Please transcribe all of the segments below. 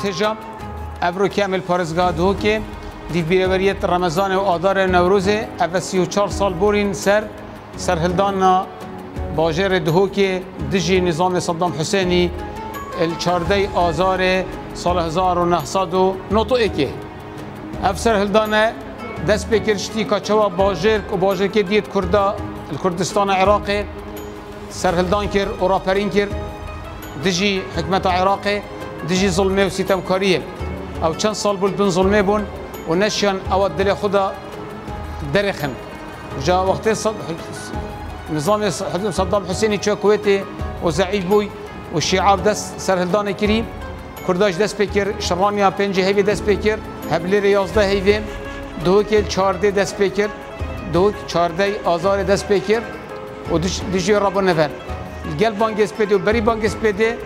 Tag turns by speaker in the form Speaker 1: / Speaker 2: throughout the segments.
Speaker 1: هجا افرو کامل پارزگاه دو که دی بیروریت رمضان و آذار نوروز اف 34 سال بورین سرهلدان باجر دهو که دجی نظام صدام حسینی الچارده آذار سال 1990 که اف سرهلدان دست بکرشتی کچوا باجر که دیت کردا الکردستان عراقی سرهلدان کر اوراپرین کر دجی حکمت عراقی دجی ظلمه و ستمکاریه او چند سال بون ظلمه بون و نشان او دل خدا درخن جا وقت نظام صدام حسینی چه کویتی و ضعیف بوی و شیعه دست سرهلدان کری کرداش دست بکر شرانیا پنج هیوی دست بکر هبلی 11 هیوی دو که 14 دست بکر دو 14 آذار دست بکر و دیجی رابو نفر گل بانگس بده و بری بانگس بده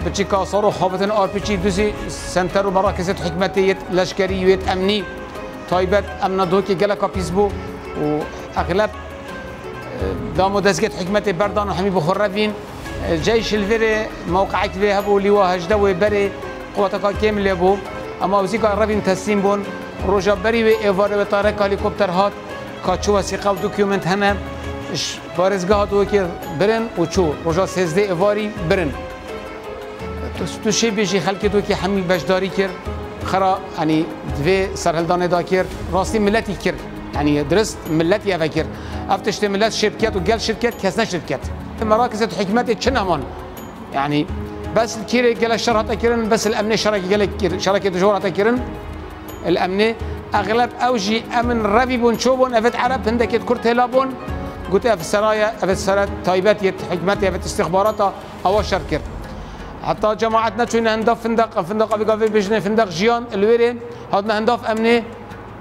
Speaker 1: بچی کاسار و خابتن آرپیچی دوزی سنتر و مراکز حکمتیت لشکریت امنی تایبت امنا دو که گل کاپیز بو و اغلب دامو دزگت حکمت بردان و همی بخور روین جيش الفيري موقعك فيها بو اللي هجده وبري قواتك كامل بو اما وزيكا رابين تسليم بون روجا بري وإيفار وطارق هليكوبتر هات كاتشو وثيقه ودوكيومنت هنا بارزگاه دو که برن و چو روجا 13 ایواری برن تو شی بیشی خلک دو که همی بشداری کرد خرا یعنی دوی سرهلدان دا کرد راستی ملتی کرد یعنی درست ملتی افا کرد افتشت ملت شرکت و گل شرکت کس نشرکت مراكز حكمتي تشنهمون يعني بس الكيري قال الشر هتا كيرن بس الامن شركه دجور هتا كيرن الامن اغلب اوجي امن ربي بون شوبون افت عرب هندك كرت هلابون قلت في السرايا في السرات تايبات حكمتي في استخباراتها او شركه حتى جماعتنا شو هندف فندق ابي بيجنا فندق جيان الويرين هذا هندف امني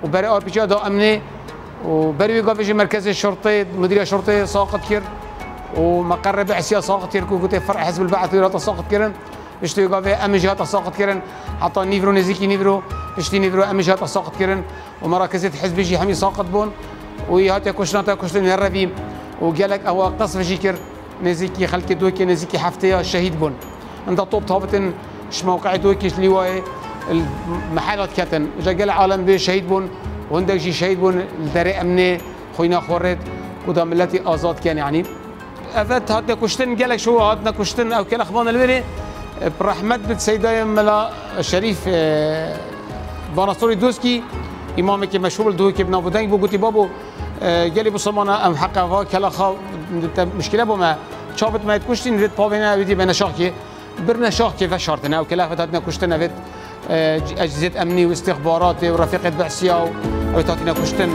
Speaker 1: وبري ار بي جي دا امني وبري قافي مركز الشرطه مديريه الشرطه ساقط كير ومقر بعثيه ساقط يركو قلت فرع حزب البعث ويرات ساقط كيرن اشتي قافي امجات ساقط كيرن حتى نيفرو نزيكي نيفرو اشتي نيفرو امجات ساقط كيرن ومراكز حزب جي حمي ساقط بون ويهات كشناتا كشتن الربيم وقالك او قصف جيكر نزيكي خلك دوكي نزيكي حفتيه شهيد بون انت طوب طابتن اش موقع دوكي لواء المحلات كاتن جا قال عالم به شهيد بون وعندك جي شهيد بون الدري امني خوينا خورد ودا ملتي ازاد كان يعني افت هاتنا كشتن قالك شو هاتنا كشتن او كل اخوان الوري برحمه بنت سيداي ملا الشريف باناسوري دوسكي امامك مشهور دوكي بن ابو دنگ بو قلت بابو قال بو سمانه ام حقا كلا خا مشكله بما شابت ما تكشتين ريت بابنا بدي بنا شاكي برنا شاكي فشرتنا او كلا هاتنا كشتن افت اجهزه امني واستخبارات ورفيقه بعثيه وتاتنا كشتن